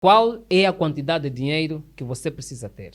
Qual é a quantidade de dinheiro que você precisa ter?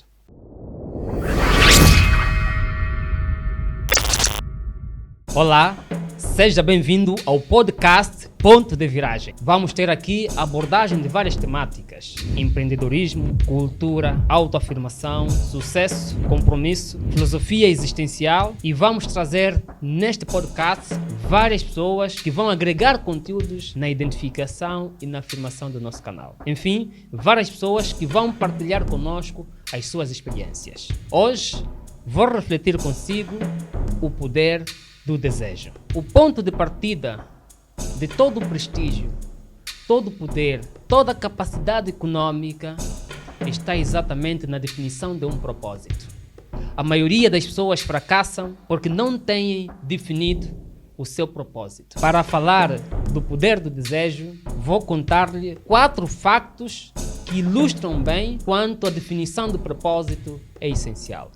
Olá, seja bem-vindo ao podcast Ponto de Viragem. Vamos ter aqui abordagem de várias temáticas: empreendedorismo, cultura, autoafirmação, sucesso, compromisso, filosofia existencial, e vamos trazer neste podcast várias pessoas que vão agregar conteúdos na identificação e na afirmação do nosso canal. Enfim, várias pessoas que vão partilhar conosco as suas experiências. Hoje vou refletir consigo o poder do desejo. O ponto de partida de todo o prestígio, todo o poder, toda a capacidade econômica está exatamente na definição de um propósito. A maioria das pessoas fracassam porque não têm definido o seu propósito. Para falar do poder do desejo, vou contar-lhe 4 factos que ilustram bem quanto a definição do propósito é essencial.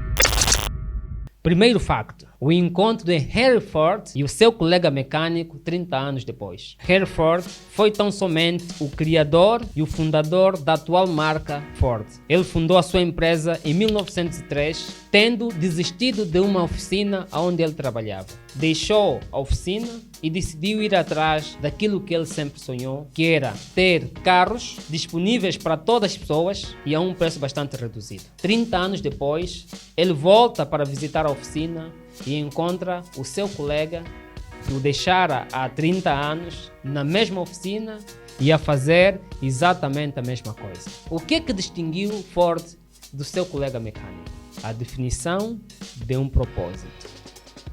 Primeiro facto: o encontro de Henry Ford e o seu colega mecânico 30 anos depois. Henry Ford foi tão somente o criador e o fundador da atual marca Ford. Ele fundou a sua empresa em 1903, tendo desistido de uma oficina onde ele trabalhava. Deixou a oficina e decidiu ir atrás daquilo que ele sempre sonhou, que era ter carros disponíveis para todas as pessoas e a um preço bastante reduzido. 30 anos depois, ele volta para visitar a oficina e encontra o seu colega que o deixara há 30 anos na mesma oficina e a fazer exatamente a mesma coisa. O que é que distinguiu Ford do seu colega mecânico? A definição de um propósito.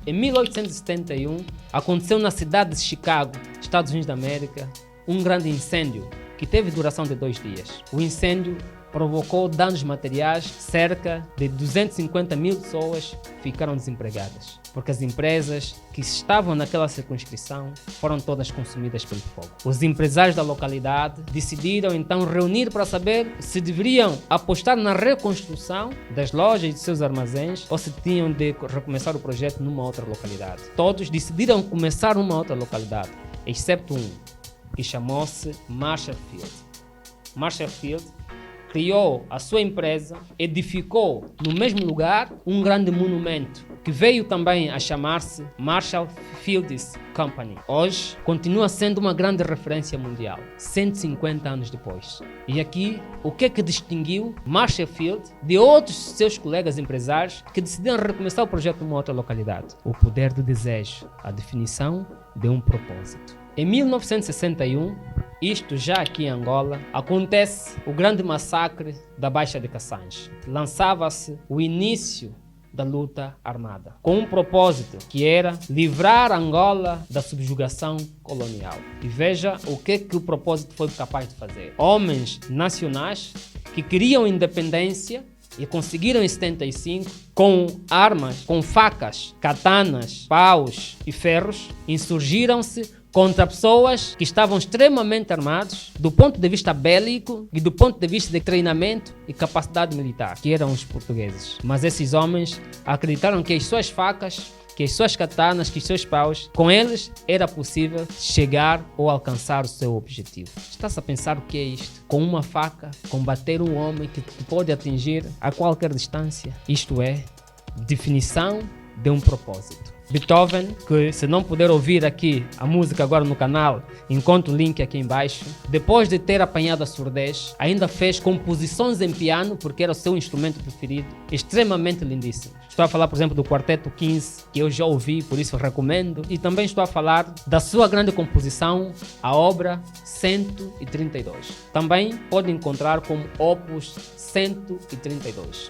Em 1871, aconteceu na cidade de Chicago, Estados Unidos da América, um grande incêndio que teve duração de 2 dias. O incêndio provocou danos materiais, cerca de 250 mil pessoas ficaram desempregadas, porque as empresas que estavam naquela circunscrição foram todas consumidas pelo fogo. Os empresários da localidade decidiram então reunir para saber se deveriam apostar na reconstrução das lojas e de seus armazéns ou se tinham de recomeçar o projeto numa outra localidade. Todos decidiram começar numa outra localidade, exceto um, que chamou-se Marshall Field. Marshall Field criou a sua empresa, edificou no mesmo lugar um grande monumento que veio também a chamar-se Marshall Fields Company. Hoje continua sendo uma grande referência mundial, 150 anos depois. E aqui, o que é que distinguiu Marshall Field de outros seus colegas empresários que decidiram recomeçar o projeto numa outra localidade? O poder do desejo, a definição de um propósito. Em 1961, isto já aqui em Angola, acontece o grande massacre da Baixa de Cassange. Lançava-se o início da luta armada, com um propósito que era livrar Angola da subjugação colonial. E veja o que o propósito foi capaz de fazer. Homens nacionais que queriam independência e conseguiram em 75, com armas, com facas, katanas, paus e ferros, insurgiram-se contra pessoas que estavam extremamente armados do ponto de vista bélico e do ponto de vista de treinamento e capacidade militar, que eram os portugueses. Mas esses homens acreditaram que as suas facas, que as suas katanas, que os seus paus, com eles era possível chegar ou alcançar o seu objetivo. Está-se a pensar o que é isto? Com uma faca, combater um homem que pode atingir a qualquer distância. Isto é definição de um propósito. Beethoven, que se não puder ouvir aqui a música agora no canal, encontra o link aqui embaixo. Depois de ter apanhado a surdez, ainda fez composições em piano, porque era o seu instrumento preferido, extremamente lindíssimo. Estou a falar, por exemplo, do Quarteto 15, que eu já ouvi, por isso recomendo. E também estou a falar da sua grande composição, a obra 132. Também pode encontrar como Opus 132.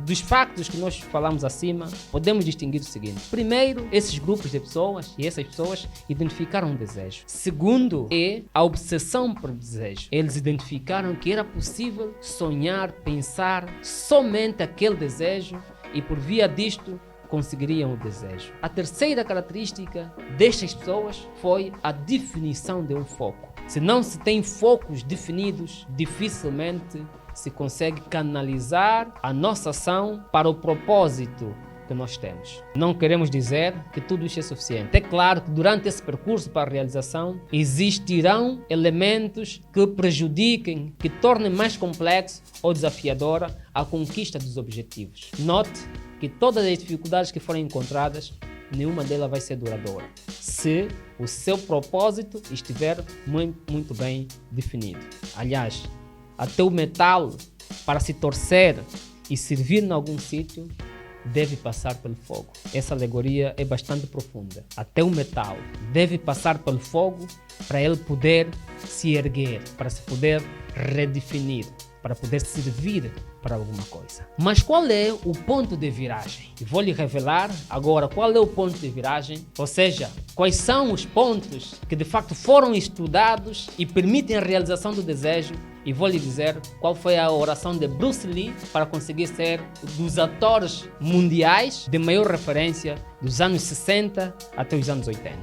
Dos factos que nós falamos acima, podemos distinguir o seguinte. Primeiro, esses grupos de pessoas e essas pessoas identificaram um desejo. Segundo, é a obsessão por desejo. Eles identificaram que era possível sonhar, pensar somente aquele desejo e por via disto conseguiriam o desejo. A terceira característica destas pessoas foi a definição de um foco. Se não se tem focos definidos, dificilmente se consegue canalizar a nossa ação para o propósito que nós temos. Não queremos dizer que tudo isso é suficiente. É claro que durante esse percurso para a realização existirão elementos que prejudiquem, que tornem mais complexo ou desafiadora a conquista dos objetivos. Note que todas as dificuldades que forem encontradas, nenhuma delas vai ser duradoura, se o seu propósito estiver muito bem definido. Aliás, até o metal, para se torcer e servir em algum sítio, deve passar pelo fogo. Essa alegoria é bastante profunda. Até o metal deve passar pelo fogo para ele poder se erguer, para se poder redefinir, para poder servir para alguma coisa. Mas qual é o ponto de viragem? E vou lhe revelar agora qual é o ponto de viragem, ou seja, quais são os pontos que de facto foram estudados e permitem a realização do desejo. E vou lhe dizer qual foi a oração de Bruce Lee para conseguir ser dos atores mundiais de maior referência dos anos 60 até os anos 80.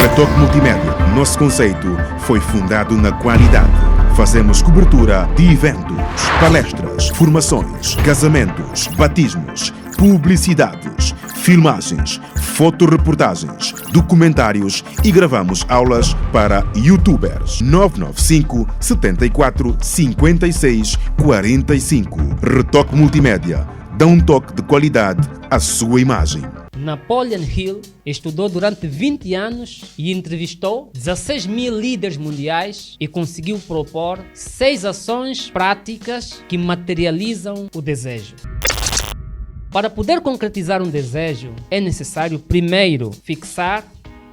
Retoque Multimédia. Nosso conceito foi fundado na qualidade. Fazemos cobertura de eventos, palestras, formações, casamentos, batismos, publicidades, filmagens, fotoreportagens, documentários e gravamos aulas para youtubers. 995 74 56 45. Retoque Multimédia. Dá um toque de qualidade à sua imagem. Napoleon Hill estudou durante 20 anos e entrevistou 16 mil líderes mundiais e conseguiu propor 6 ações práticas que materializam o desejo. Para poder concretizar um desejo, é necessário primeiro fixar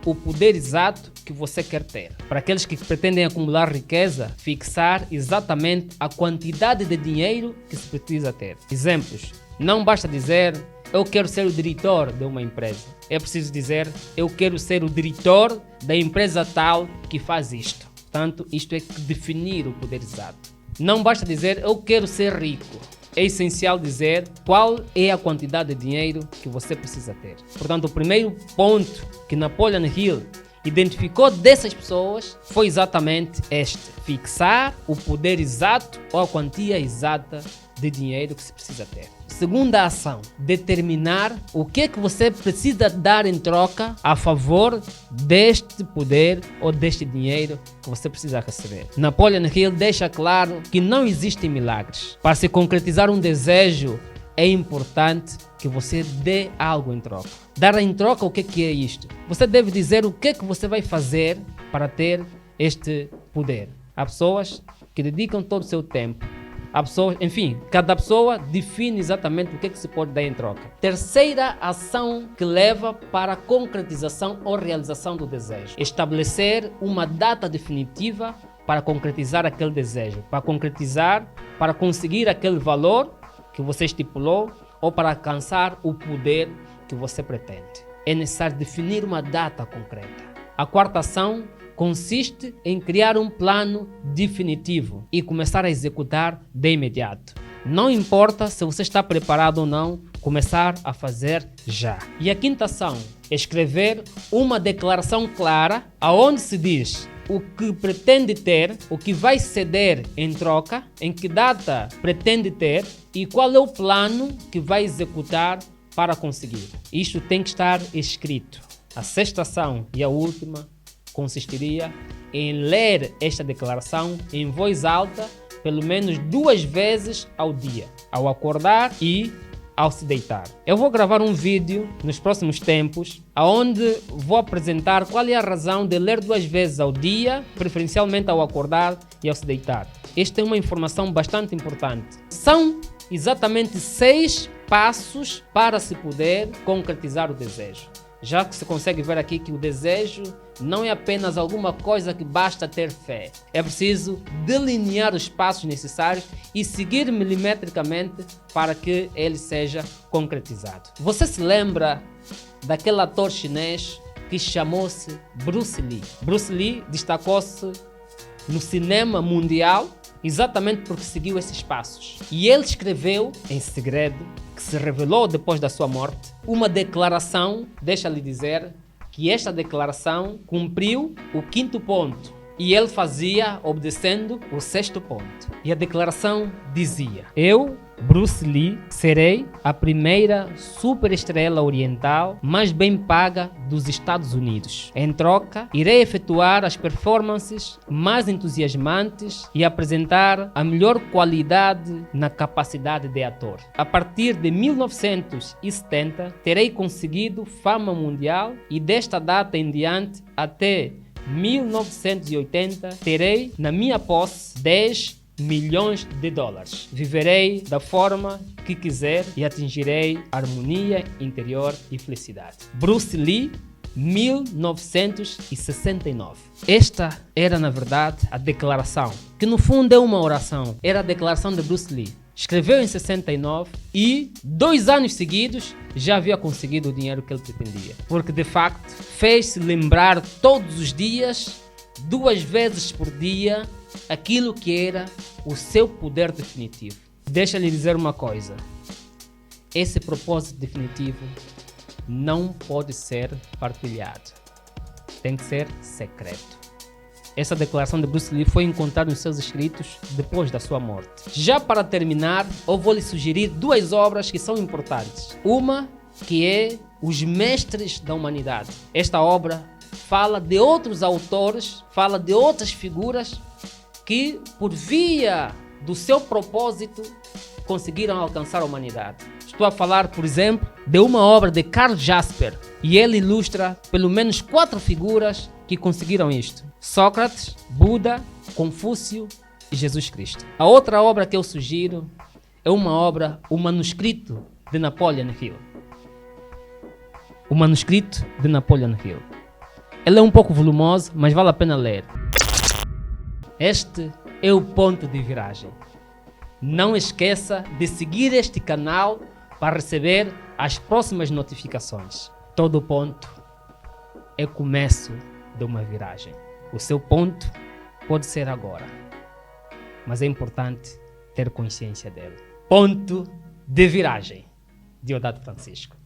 o poder exato que você quer ter. Para aqueles que pretendem acumular riqueza, fixar exatamente a quantidade de dinheiro que se precisa ter. Exemplos: não basta dizer eu quero ser o diretor de uma empresa. É preciso dizer eu quero ser o diretor da empresa tal que faz isto. Portanto, isto é definir o poder exato. Não basta dizer eu quero ser rico. É essencial dizer qual é a quantidade de dinheiro que você precisa ter. Portanto, o primeiro ponto que Napoleon Hill identificou dessas pessoas foi exatamente este: fixar o poder exato ou a quantia exata de dinheiro que se precisa ter. Segunda ação: determinar o que é que você precisa dar em troca a favor deste poder ou deste dinheiro que você precisa receber. Napoleon Hill deixa claro que não existem milagres. Para se concretizar um desejo, é importante que você dê algo em troca. Dar em troca, o que é isto? Você deve dizer o que é que você vai fazer para ter este poder. Há pessoas que dedicam todo o seu tempo. Há pessoas, enfim, cada pessoa define exatamente o que é que se pode dar em troca. Terceira ação que leva para a concretização ou realização do desejo: estabelecer uma data definitiva para concretizar aquele desejo, para concretizar, para conseguir aquele valor que você estipulou ou para alcançar o poder que você pretende. É necessário definir uma data concreta. A quarta ação consiste em criar um plano definitivo e começar a executar de imediato. Não importa se você está preparado ou não, começar a fazer já. E a quinta ação é escrever uma declaração clara aonde se diz o que pretende ter, o que vai ceder em troca, em que data pretende ter e qual é o plano que vai executar para conseguir. Isto tem que estar escrito. A sexta ação e a última consistiria em ler esta declaração em voz alta pelo menos 2 vezes ao dia, ao acordar e ao se deitar. Eu vou gravar um vídeo nos próximos tempos onde vou apresentar qual é a razão de ler 2 vezes ao dia, preferencialmente ao acordar e ao se deitar. Esta é uma informação bastante importante. São exatamente 6 passos para se poder concretizar o desejo. Já que se consegue ver aqui que o desejo não é apenas alguma coisa que basta ter fé. É preciso delinear os passos necessários e seguir milimetricamente para que ele seja concretizado. Você se lembra daquele ator chinês que chamou-se Bruce Lee? Bruce Lee destacou-se no cinema mundial exatamente porque seguiu esses passos. E ele escreveu, em segredo, que se revelou depois da sua morte, uma declaração, deixa-lhe dizer, que esta declaração cumpriu o 5º ponto, E ele fazia obedecendo o 6º ponto. E a declaração dizia: eu, Bruce Lee, serei a primeira superestrela oriental mais bem paga dos Estados Unidos. Em troca, irei efetuar as performances mais entusiasmantes e apresentar a melhor qualidade na capacidade de ator. A partir de 1970, terei conseguido fama mundial e desta data em diante até 1980, terei na minha posse 10 milhões de dólares. Viverei da forma que quiser e atingirei harmonia interior e felicidade. Bruce Lee, 1969. Esta era, na verdade, a declaração, que no fundo é uma oração. Era a declaração de Bruce Lee. Escreveu em 69 e 2 anos seguidos já havia conseguido o dinheiro que ele pretendia. Porque de facto fez-se lembrar todos os dias, 2 vezes por dia, aquilo que era o seu poder definitivo. Deixa-lhe dizer uma coisa: esse propósito definitivo não pode ser partilhado. Tem que ser secreto. Essa declaração de Bruce Lee foi encontrada nos seus escritos depois da sua morte. Já para terminar, eu vou lhe sugerir 2 obras que são importantes. Uma que é Os Mestres da Humanidade. Esta obra fala de outros autores, fala de outras figuras que, por via do seu propósito, conseguiram alcançar a humanidade. Estou a falar, por exemplo, de uma obra de Karl Jasper, e ele ilustra pelo menos 4 figuras que conseguiram isto: Sócrates, Buda, Confúcio e Jesus Cristo. A outra obra que eu sugiro é uma obra, o manuscrito de Napoleon Hill. O manuscrito de Napoleon Hill. Ele é um pouco volumoso, mas vale a pena ler. Este é o ponto de viragem. Não esqueça de seguir este canal para receber as próximas notificações. Todo ponto é começo de uma viragem. O seu ponto pode ser agora, mas é importante ter consciência dele. Ponto de viragem. Deodato Francisco.